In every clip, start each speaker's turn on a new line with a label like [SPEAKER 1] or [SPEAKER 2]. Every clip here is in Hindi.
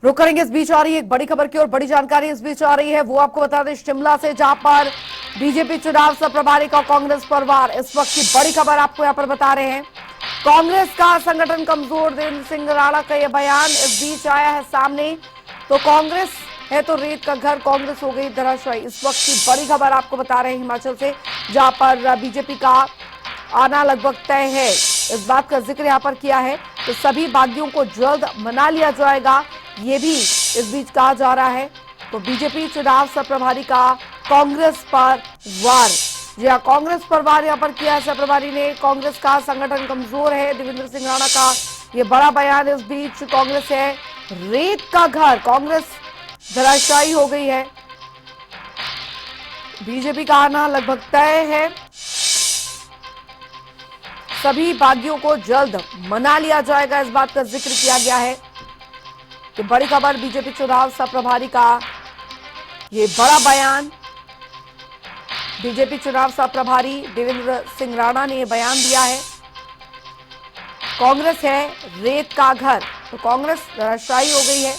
[SPEAKER 1] रुक करेंगे। इस बीच आ रही है एक बड़ी खबर की और बड़ी जानकारी इस बीच आ रही है, वो आपको बता दें शिमला से, जहां पर बीजेपी चुनाव सह प्रभारी का कांग्रेस परिवार, इस वक्त की बड़ी खबर आपको यहां पर बता रहे हैं। कांग्रेस का संगठन कमजोर, देवेंद्र सिंह राणा का यह बयान इस बीच आया है सामने। तो कांग्रेस है तो रेत का घर, कांग्रेस हो गई धराशायी। इस वक्त की बड़ी खबर आपको बता रहे हैं हिमाचल से, जहां पर बीजेपी का आना लगभग तय है, इस बात का जिक्र यहां पर किया है। तो सभी बागियों को जल्द मना लिया जाएगा, ये भी इस बीच कहा जा रहा है। तो बीजेपी चुनाव सह प्रभारी का कांग्रेस पर वार, जी हाँ, कांग्रेस पर वार यहां पर किया सह प्रभारी ने। कांग्रेस का संगठन कमजोर है, देवेंद्र सिंह राणा का यह बड़ा बयान। इस बीच कांग्रेस है रेत का घर, कांग्रेस धराशायी हो गई है। बीजेपी का आना लगभग तय है, सभी बागियों को जल्द मना लिया जाएगा, इस बात का जिक्र किया गया है। तो बड़ी खबर, बीजेपी चुनाव सह प्रभारी का ये बड़ा बयान। बीजेपी चुनाव सह प्रभारी देवेंद्र सिंह राणा ने यह बयान दिया है। कांग्रेस है रेत का घर, तो कांग्रेस धराशायी हो गई है।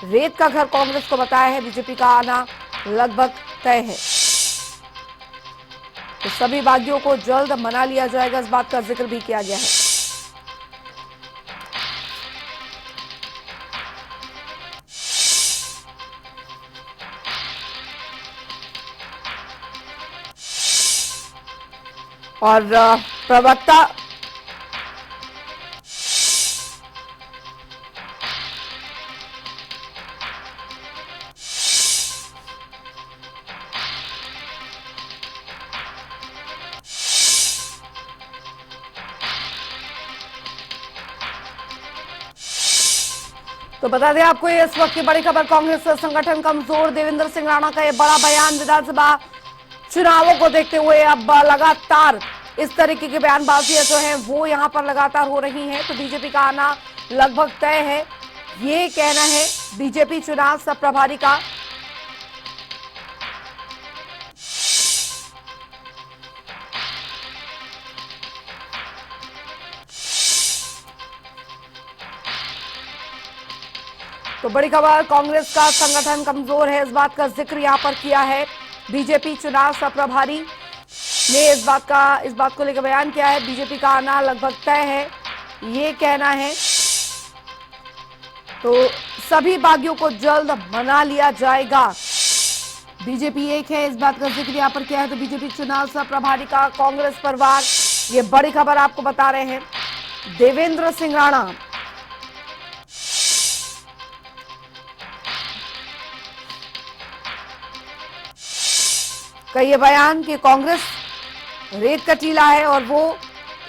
[SPEAKER 1] रेत का घर कांग्रेस को बताया है, बीजेपी का आना लगभग तय है। तो सभी बागियों को जल्द मना लिया जाएगा, इस बात का जिक्र भी किया गया है। और प्रवक्ता तो बता दें आपको इस वक्त की बड़ी खबर, कांग्रेस संगठन कमजोर, देवेंद्र सिंह राणा का यह बड़ा बयान। विधानसभा चुनावों को देखते हुए अब लगातार इस तरीके की बयानबाजियां जो है वो यहां पर लगातार हो रही हैं। तो बीजेपी का आना लगभग तय है, ये कहना है बीजेपी चुनाव सह प्रभारी का। तो बड़ी खबर, कांग्रेस का संगठन कमजोर है, इस बात का जिक्र यहां पर किया है। बीजेपी चुनाव सह प्रभारी ने इस बात को लेकर बयान किया है। बीजेपी का आना लगभग तय है, ये कहना है। तो सभी बागियों को जल्द मना लिया जाएगा, बीजेपी एक है, इस बात का जिक्र यहां पर किया है। तो बीजेपी चुनाव सह प्रभारी का कांग्रेस पर वार, ये बड़ी खबर आपको बता रहे हैं। देवेंद्र सिंह राणा का ये बयान कि कांग्रेस रेत का टीला है और वो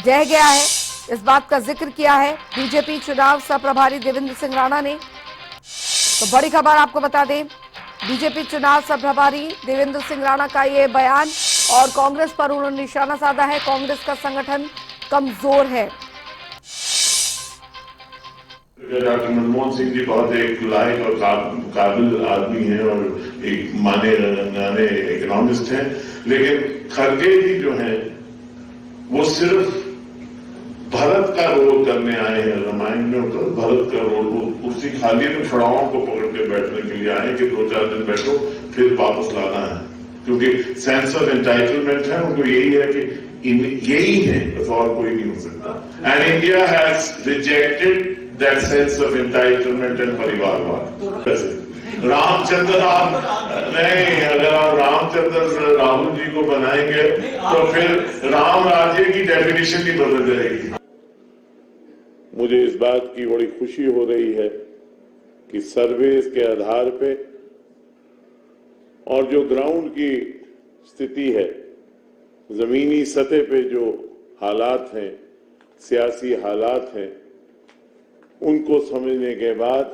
[SPEAKER 1] जह गया है, इस बात का जिक्र किया है बीजेपी चुनाव सह प्रभारी देवेंद्र सिंह राणा ने। तो बड़ी खबर आपको बता दें, बीजेपी चुनाव सह प्रभारी देवेंद्र सिंह राणा का ये बयान, और कांग्रेस पर उन्होंने निशाना साधा है। कांग्रेस का संगठन कमजोर है।
[SPEAKER 2] डॉक्टर मनमोहन सिंह जी बहुत एक लायक और काबिल आदमी हैं और एक माने जाने इकोनॉमिस्ट हैं, लेकिन खड़गे जी जो हैं वो सिर्फ भरत का रोल करने आए हैं। रामायण में होता है भरत का रोल, वो उसी खाली में छुड़ाओं को पकड़ के बैठने के लिए आए कि 2-4 दिन बैठो फिर वापस लाना है, क्योंकि सेंस ऑफ एंटाइटलमेंट है उनको, यही है कि यही है, बस और कोई नहीं हो सकता। And India has rejected that sense of entitlement and परिवारवाद। रामचंद्र राम नहीं, अगर आप रामचंद्र राहुल जी को बनाएंगे तो फिर राम राज्य की डेफिनेशन ही बदल जाएगी।
[SPEAKER 3] मुझे इस बात की बड़ी खुशी हो रही है कि सर्वेस के आधार पे और जो ग्राउंड की स्थिति है, जमीनी सतह पे जो हालात हैं, सियासी हालात हैं, उनको समझने के बाद,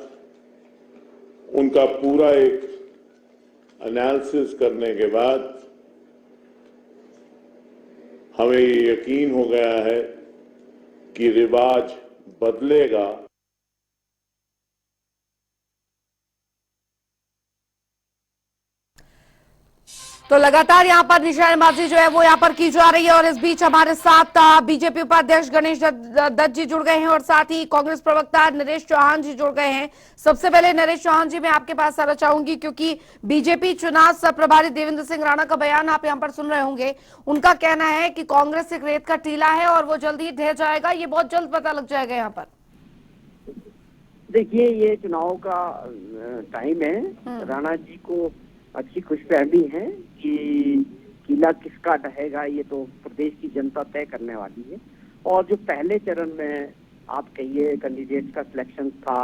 [SPEAKER 3] उनका पूरा एक एनालिसिस करने के बाद हमें ये यकीन हो गया है कि रिवाज बदलेगा।
[SPEAKER 1] तो लगातार यहाँ पर निशानेबाजी जो है वो यहाँ पर की जा रही है और इस बीच हमारे साथ बीजेपी उपाध्यक्ष गणेश दत्त जी जुड़ गए हैं और साथ ही कांग्रेस प्रवक्ता नरेश चौहान जी जुड़ गए हैं। सबसे पहले नरेश चौहान जी मैं आपके पास आना चाहूंगी क्योंकि बीजेपी चुनाव सह प्रभारी देवेंद्र सिंह राणा का बयान आप यहाँ पर सुन रहे होंगे। उनका कहना है कि कांग्रेस एक रेत का टीला है और वो जल्द ही ढह जाएगा, ये बहुत जल्द पता लग जाएगा। यहाँ पर
[SPEAKER 4] देखिए, ये चुनाव का टाइम है। राणा जी को अच्छी खुशफहमी है कि किला किसका ढहेगा ये तो प्रदेश की जनता तय करने वाली है। और जो पहले चरण में आप कहिए कैंडिडेट का सिलेक्शन था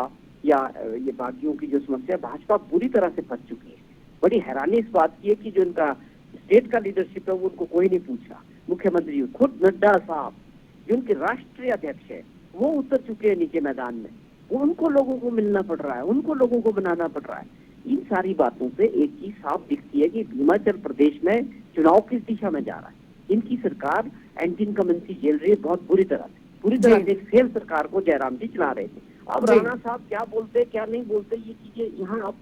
[SPEAKER 4] या ये बागियों की जो समस्या, भाजपा पूरी तरह से फंस चुकी है। बड़ी हैरानी इस बात की है कि जो इनका स्टेट का लीडरशिप है वो उनको कोई नहीं पूछा। मुख्यमंत्री खुद नड्डा साहब जो उनके राष्ट्रीय अध्यक्ष है वो उतर चुके हैं नीचे मैदान में। उनको लोगों को मिलना पड़ रहा है, उनको लोगों को बनाना पड़ रहा है। इन सारी बातों से एक चीज साफ दिखती है कि हिमाचल प्रदेश में चुनाव किस दिशा में जा रहा है। इनकी सरकार एंटी इनकम्बेंसी झेल रही है बहुत बुरी तरह से एक फेल सरकार को जयराम जी चला रहे थे। अब राणा साहब क्या बोलते क्या नहीं बोलते ये चीजें यहाँ अब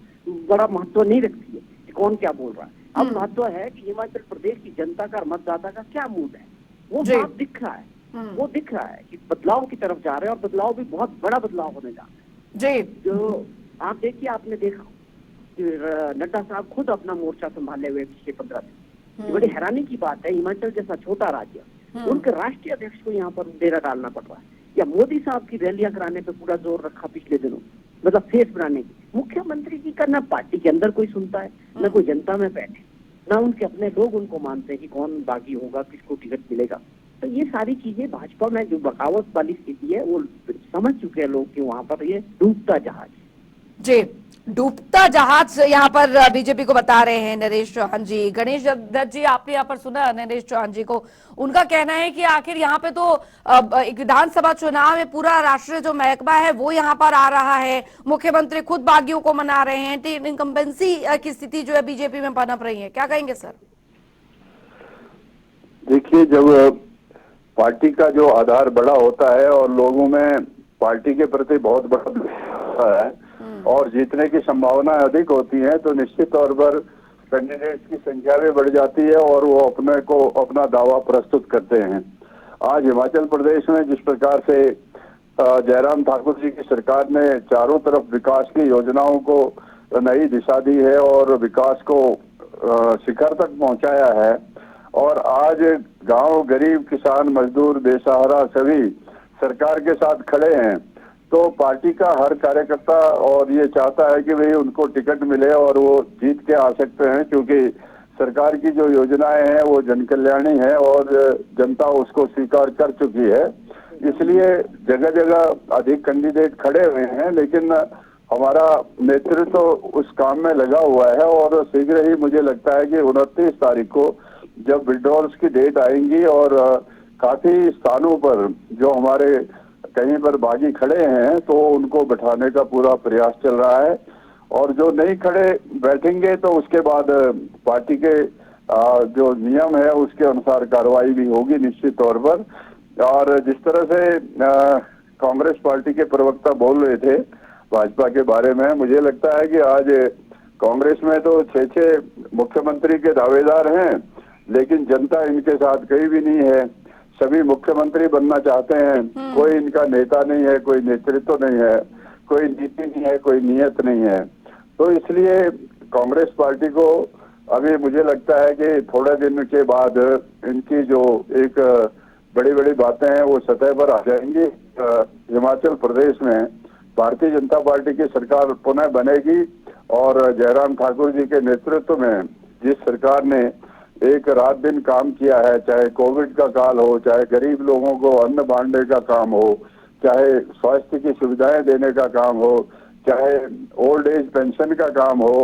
[SPEAKER 4] बड़ा महत्व नहीं रखती है कि कौन क्या बोल रहा है। अब महत्व है कि हिमाचल प्रदेश की जनता का, मतदाता का क्या मूड है, वो साफ दिख रहा है। वो दिख रहा है कि बदलाव की तरफ जा रहे हैं और बदलाव भी बहुत बड़ा बदलाव होने जा रहा है। जो आप देखिए, आपने देखा नड्डा साहब खुद अपना मोर्चा संभाले हुए पिछले 15 दिन। बड़ी हैरानी की बात है, हिमाचल जैसा छोटा राज्य उनके राष्ट्रीय अध्यक्ष को यहाँ पर डेरा डालना पड़ रहा है। या मोदी साहब की रैलियां कराने पे पूरा जोर रखा पिछले दिनों, मतलब फेस बनाने की। मुख्यमंत्री जी का ना पार्टी के अंदर कोई सुनता है, ना कोई जनता में बैठे, ना उनके अपने लोग उनको मानते हैं कि कौन बागी होगा, किसको टिकट मिलेगा। तो ये सारी चीजें भाजपा में जो बगावत वाली स्थिति है वो समझ चुके हैं लोग कि वहां पर ये डूबता जहाज।
[SPEAKER 1] जी, डूबता जहाज यहाँ पर बीजेपी को बता रहे हैं नरेश चौहान जी। गणेश दत्त जी, आपने यहाँ पर सुना नरेश चौहान जी को, उनका कहना है कि आखिर यहाँ पे तो एक विधानसभा चुनाव में पूरा राष्ट्रीय जो महकमा है वो यहाँ पर आ रहा है, मुख्यमंत्री खुद बागियों को मना रहे हैं, इनकम्बेंसी की स्थिति जो है बीजेपी में पनप रही है। क्या कहेंगे सर?
[SPEAKER 5] देखिए, जब पार्टी का जो आधार बड़ा होता है और लोगों में पार्टी के प्रति बहुत बड़ा होता है और जीतने की संभावना अधिक होती है तो निश्चित तौर पर कैंडिडेट्स की संख्या भी बढ़ जाती है और वो अपना दावा प्रस्तुत करते हैं। आज हिमाचल प्रदेश में जिस प्रकार से जयराम ठाकुर जी की सरकार ने चारों तरफ विकास की योजनाओं को नई दिशा दी है और विकास को शिखर तक पहुंचाया है और आज गांव, गरीब, किसान, मजदूर, बेसहारा सभी सरकार के साथ खड़े हैं, तो पार्टी का हर कार्यकर्ता और ये चाहता है कि भाई उनको टिकट मिले और वो जीत के आ सकते हैं, क्योंकि सरकार की जो योजनाएं हैं वो जन कल्याणी है और जनता उसको स्वीकार कर चुकी है। इसलिए जगह जगह अधिक कैंडिडेट खड़े हुए हैं, लेकिन हमारा नेतृत्व तो उस काम में लगा हुआ है और शीघ्र ही मुझे लगता है कि 29 तारीख को जब विड्रॉल्स की डेट आएंगी और काफी स्थानों पर जो हमारे कहीं पर बागी खड़े हैं तो उनको बिठाने का पूरा प्रयास चल रहा है और जो नहीं खड़े बैठेंगे तो उसके बाद पार्टी के जो नियम है उसके अनुसार कार्रवाई भी होगी निश्चित तौर पर। और जिस तरह से कांग्रेस पार्टी के प्रवक्ता बोल रहे थे भाजपा के बारे में, मुझे लगता है कि आज कांग्रेस में तो 6 मुख्यमंत्री के दावेदार हैं, लेकिन जनता इनके साथ कहीं भी नहीं है। सभी मुख्यमंत्री बनना चाहते हैं, कोई इनका नेता नहीं है, कोई नेतृत्व नहीं है, कोई नीति नहीं है, कोई नियत नहीं है। तो इसलिए कांग्रेस पार्टी को अभी मुझे लगता है कि थोड़े दिन के बाद इनकी जो एक बड़ी बड़ी बातें हैं वो सतह पर आ जाएंगी। हिमाचल प्रदेश में भारतीय जनता पार्टी की सरकार पुनः बनेगी और जयराम ठाकुर जी के नेतृत्व में जिस सरकार ने एक रात दिन काम किया है, चाहे कोविड का काल हो, चाहे गरीब लोगों को अन्न बांटने का काम हो, चाहे स्वास्थ्य की सुविधाएं देने का काम हो, चाहे ओल्ड एज पेंशन का काम हो,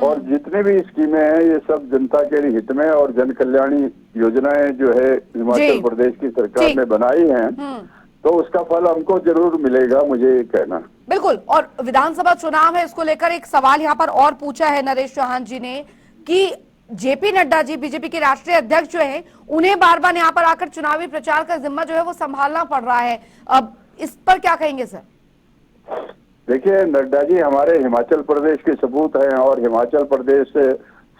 [SPEAKER 5] और जितने भी स्कीमें हैं ये सब जनता के हित में और जन कल्याणी योजनाएं जो है हिमाचल प्रदेश की सरकार ने बनाई हैं, तो उसका फल हमको जरूर मिलेगा, मुझे ये कहना।
[SPEAKER 1] बिल्कुल। और विधानसभा चुनाव है, इसको लेकर एक सवाल यहाँ पर और पूछा है नरेश चौहान जी ने कि जेपी नड्डा जी बीजेपी के राष्ट्रीय अध्यक्ष जो हैं, उन्हें बार बार यहाँ पर आकर चुनावी प्रचार का जिम्मा जो है वो संभालना पड़ रहा है। अब इस पर क्या कहेंगे सर?
[SPEAKER 5] देखिए, नड्डा जी हमारे हिमाचल प्रदेश के सपूत हैं और हिमाचल प्रदेश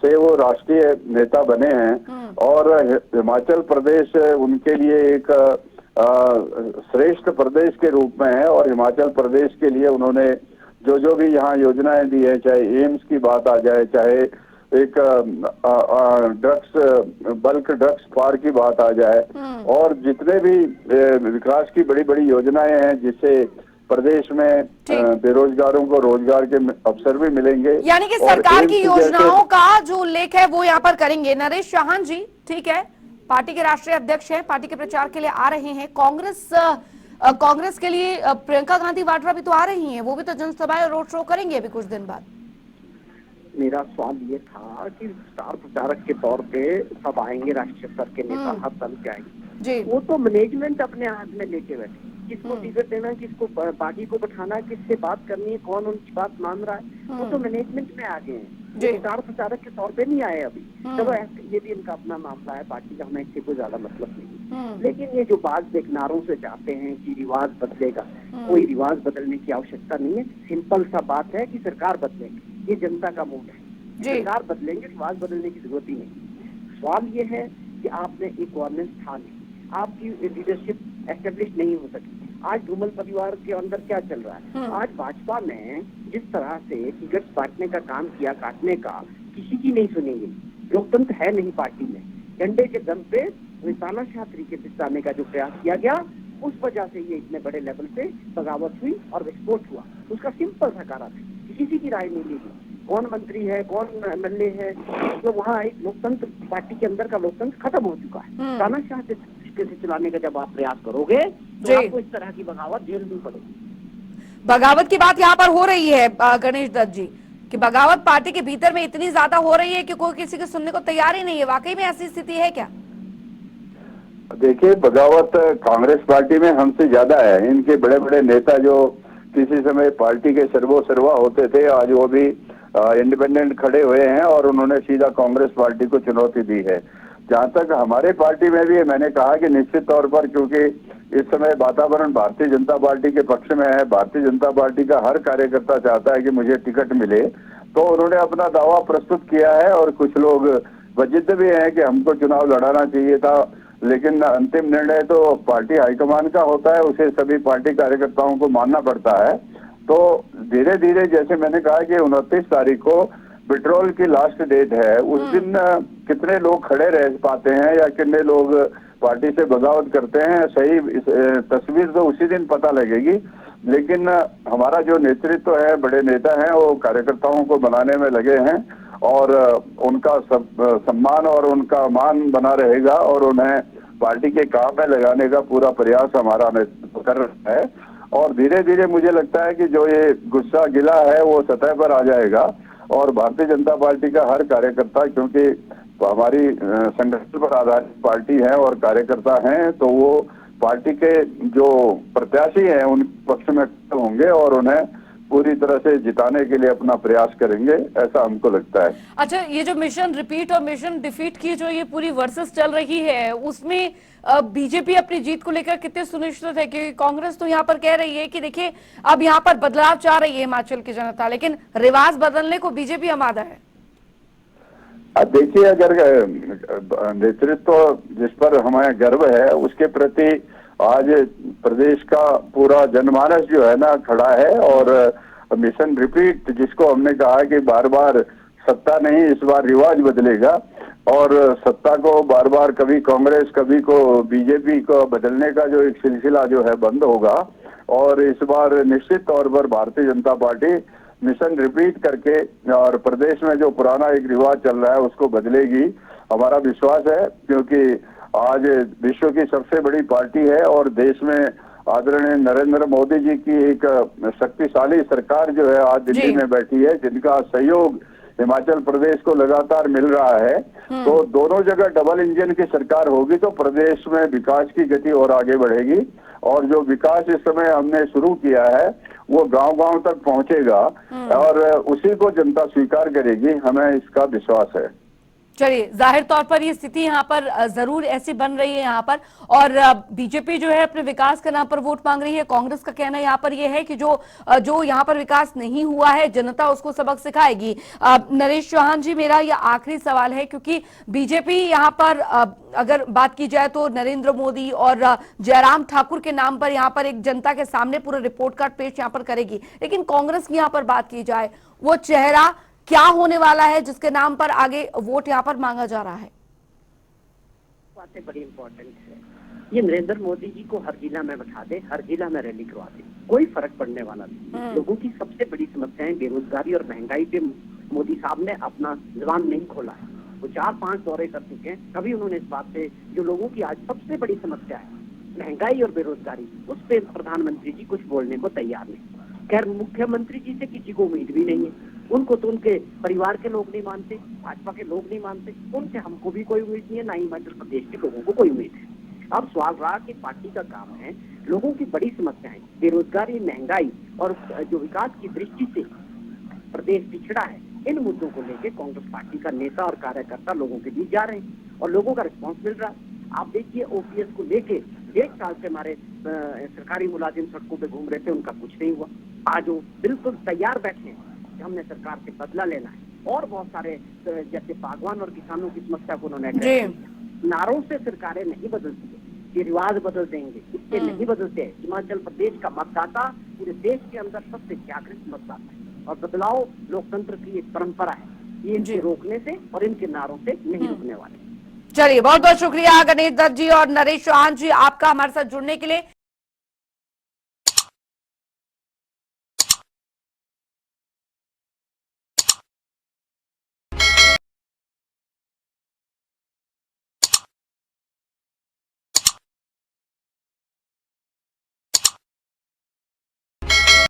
[SPEAKER 5] से वो राष्ट्रीय नेता बने हैं और हिमाचल प्रदेश उनके लिए एक श्रेष्ठ प्रदेश के रूप में है। और हिमाचल प्रदेश के लिए उन्होंने जो भी यहाँ योजनाएं दी है, चाहे एम्स की बात आ जाए, चाहे एक बल्क ड्रग्स पार की बात आ जाए, और जितने भी विकास की बड़ी बड़ी योजनाएं हैं जिससे प्रदेश में बेरोजगारों को रोजगार के अवसर भी मिलेंगे,
[SPEAKER 1] यानी कि सरकार की योजनाओं का जो उल्लेख है वो यहाँ पर करेंगे। नरेश चौहान जी, ठीक है, पार्टी के राष्ट्रीय अध्यक्ष हैं, पार्टी के प्रचार के लिए आ रहे हैं। कांग्रेस के लिए प्रियंका गांधी वाड्रा भी तो आ रही हैं, वो भी तो जनसभाएं और रोड शो करेंगे अभी कुछ दिन बाद।
[SPEAKER 4] मेरा सवाल ये था कि स्टार प्रचारक के तौर पे सब आएंगे, राष्ट्रीय स्तर के नेता हर तल के आएंगे, वो तो मैनेजमेंट अपने हाथ में लेके बैठे, किसको टिकट देना, किसको पार्टी को बैठाना, किससे बात करनी है, कौन उनकी बात मान रहा है, वो तो मैनेजमेंट में आ गए हैं। स्टार प्रचारक के तौर पे नहीं आए अभी। चलो ये भी इनका अपना मामला है, पार्टी का हमें इससे कोई ज्यादा मतलब नहीं। लेकिन ये जो बात किनारों से चाहते हैं कि रिवाज बदलेगा, कोई रिवाज बदलने की आवश्यकता नहीं है। सिंपल सा बात है कि सरकार बदलेगी, ये जनता का मूड है, सरकार बदलेंगे, रिवाज बदलने की जरूरत ही नहीं। सवाल ये है कि आपने एक गवर्नेंस था नहीं, आपकी लीडरशिप एस्टेब्लिश नहीं हो सकी। आज धूमल परिवार के अंदर क्या चल रहा है? आज भाजपा ने जिस तरह से टिकट बांटने का काम किया, काटने का, किसी की नहीं सुनेंगे। लोकतंत्र है नहीं पार्टी में। डंडे के दम पे तानाशाह तरीके से जाने का जो प्रयास किया गया, उस वजह से ये इतने बड़े लेवल पे बगावत हुई और विस्फोट हुआ। उसका सिंपल सा कारण है, किसी की राय नहीं लेगी, कौन मंत्री है, कौन एमएलए है, तो वहाँ एक लोकतंत्र, पार्टी के अंदर का लोकतंत्र खत्म हो चुका है। तानाशाह से चलाने का जब आप प्रयास करोगे तो आपको इस तरह की बगावत झेलनी पड़ेगी।
[SPEAKER 1] बगावत की बात यहाँ पर हो रही है गणेश दत्त जी, कि बगावत पार्टी के भीतर में इतनी ज्यादा हो रही है कि कोई किसी को सुनने को तैयार ही नहीं है। वाकई में ऐसी स्थिति है क्या?
[SPEAKER 5] देखिए, बगावत कांग्रेस पार्टी में हमसे ज्यादा है। इनके बड़े बड़े नेता जो किसी समय पार्टी के सर्वोसर्वा होते थे, आज वो भी इंडिपेंडेंट खड़े हुए हैं और उन्होंने सीधा कांग्रेस पार्टी को चुनौती दी है। जहां तक हमारे पार्टी में भी मैंने कहा कि निश्चित तौर पर, क्योंकि इस समय वातावरण भारतीय जनता पार्टी के पक्ष में है, भारतीय जनता पार्टी का हर कार्यकर्ता चाहता है कि मुझे टिकट मिले, तो उन्होंने अपना दावा प्रस्तुत किया है। और कुछ लोग वजिद भी हैं कि हमको चुनाव लड़ाना चाहिए था, लेकिन अंतिम निर्णय तो पार्टी हाईकमान का होता है, उसे सभी पार्टी कार्यकर्ताओं को मानना पड़ता है। तो धीरे धीरे, जैसे मैंने कहा कि 29 तारीख को पेट्रोल की लास्ट डेट है, उस दिन कितने लोग खड़े रह पाते हैं या कितने लोग पार्टी से बगावत करते हैं, सही तस्वीर तो उसी दिन पता लगेगी। लेकिन हमारा जो नेतृत्व है, बड़े नेता हैं, वो कार्यकर्ताओं को बनाने में लगे हैं और उनका सम्मान और उनका मान बना रहेगा और उन्हें पार्टी के काम में लगाने का पूरा प्रयास हमारा नेतृत्व कर रहा है। और धीरे धीरे मुझे लगता है कि जो ये गुस्सा गिला है वो सतह पर आ जाएगा और भारतीय जनता पार्टी का हर कार्यकर्ता, क्योंकि हमारी संगठन पर आधारित पार्टी है और कार्यकर्ता हैं, तो वो पार्टी के जो प्रत्याशी हैं उन पक्ष में होंगे और उन्हें पूरी तरह से जिताने के लिए अपना प्रयास करेंगे, ऐसा हमको लगता है।
[SPEAKER 1] अच्छा, ये जो मिशन रिपीट और मिशन डिफीट की जो ये पूरी वर्सेस चल रही है, उसमें बीजेपी अपनी जीत को लेकर कितने सुनिश्चित है? क्योंकि कांग्रेस तो यहाँ पर कह रही है कि देखिए अब यहाँ पर बदलाव चाह रही है हिमाचल की जनता, लेकिन रिवाज बदलने को बीजेपी आमादा है।
[SPEAKER 5] अब देखिए, अगर नेतृत्व जिस पर हमें गर्व है उसके प्रति आज प्रदेश का पूरा जनमानस जो है ना खड़ा है। और मिशन रिपीट जिसको हमने कहा कि बार बार सत्ता नहीं, इस बार रिवाज बदलेगा और सत्ता को बार बार कभी कांग्रेस कभी को बीजेपी को बदलने का जो एक सिलसिला जो है बंद होगा। और इस बार निश्चित तौर पर Bharatiya Janata party mission repeat करके और प्रदेश में जो पुराना एक रिवाज चल रहा है उसको बदलेगी, हमारा विश्वास है। क्योंकि आज विश्व की सबसे बड़ी पार्टी है और देश में आदरणीय नरेंद्र मोदी जी की एक शक्तिशाली सरकार जो है आज दिल्ली में बैठी है, जिनका सहयोग हिमाचल प्रदेश को लगातार मिल रहा है। तो दोनों जगह डबल इंजन की सरकार होगी तो प्रदेश में विकास की गति और आगे बढ़ेगी और जो विकास इस समय हमने शुरू किया है वो गांव-गांव तक पहुंचेगा और उसी को जनता स्वीकार करेगी, हमें इसका विश्वास है।
[SPEAKER 1] चलिए, जाहिर तौर पर ये स्थिति यहाँ पर जरूर ऐसी बन रही है यहाँ पर, और बीजेपी जो है अपने विकास के नाम पर वोट मांग रही है। कांग्रेस का कहना यहाँ पर ये है कि जो यहाँ पर विकास नहीं हुआ है जनता उसको सबक सिखाएगी। नरेश चौहान जी, मेरा ये आखिरी सवाल है, क्योंकि बीजेपी यहाँ पर अगर बात की जाए तो नरेंद्र मोदी और जयराम ठाकुर के नाम पर यहाँ पर एक जनता के सामने पूरा रिपोर्ट कार्ड पेश यहाँ पर करेगी, लेकिन कांग्रेस की यहाँ पर बात की जाए, वो चेहरा क्या होने वाला है जिसके नाम पर आगे वोट यहाँ पर मांगा जा रहा है?
[SPEAKER 4] बातें बड़ी इंपॉर्टेंट है। ये नरेंद्र मोदी जी को हर जिला में बैठा दे, हर जिला में रैली करवा दे, कोई फर्क पड़ने वाला नहीं। लोगों की सबसे बड़ी समस्याएं बेरोजगारी और महंगाई पे मोदी साहब ने अपना जुबान नहीं खोला है। वो 4-5 दौरे कर चुके हैं, कभी उन्होंने इस बात पे जो लोगों की आज सबसे बड़ी समस्या है महंगाई और बेरोजगारी, उस पे प्रधानमंत्री जी कुछ बोलने को तैयार नहीं। खैर, मुख्यमंत्री जी से किसी को उम्मीद भी नहीं है, उनको तो उनके परिवार के लोग नहीं मानते, भाजपा के लोग नहीं मानते, उनसे हमको भी कोई उम्मीद नहीं है, ना ही मध्य प्रदेश के लोगों को कोई उम्मीद है। अब सवाल रहा कि पार्टी का काम है लोगों की बड़ी समस्याएं बेरोजगारी, महंगाई और जो विकास की दृष्टि से प्रदेश पिछड़ा है, इन मुद्दों को लेकर कांग्रेस पार्टी का नेता और कार्यकर्ता लोगों के बीच जा रहे हैं और लोगों का रिस्पॉन्स मिल रहा है। आप देखिए, ओपीएस को लेके 1 साल से हमारे सरकारी मुलाजिम सड़कों पे घूम रहे थे, उनका कुछ नहीं हुआ। आज वो बिल्कुल तैयार बैठे हैं कि हमने सरकार से बदला लेना है। और बहुत सारे जैसे बागवान और किसानों की समस्या को उन्होंने नारों से सरकारें नहीं बदलती है, ये रिवाज बदल देंगे, इससे नहीं बदलते हैं। हिमाचल प्रदेश का मतदाता पूरे देश के अंदर सबसे जागृत मतदाता है और बदलाव लोकतंत्र की एक परंपरा है, ये इनके रोकने से और इनके नारों से नहीं रुकने वाले।
[SPEAKER 1] चलिए, बहुत बहुत शुक्रिया गणेश दत्त जी और नरेश चौहान जी आपका हमारे साथ जुड़ने के लिए।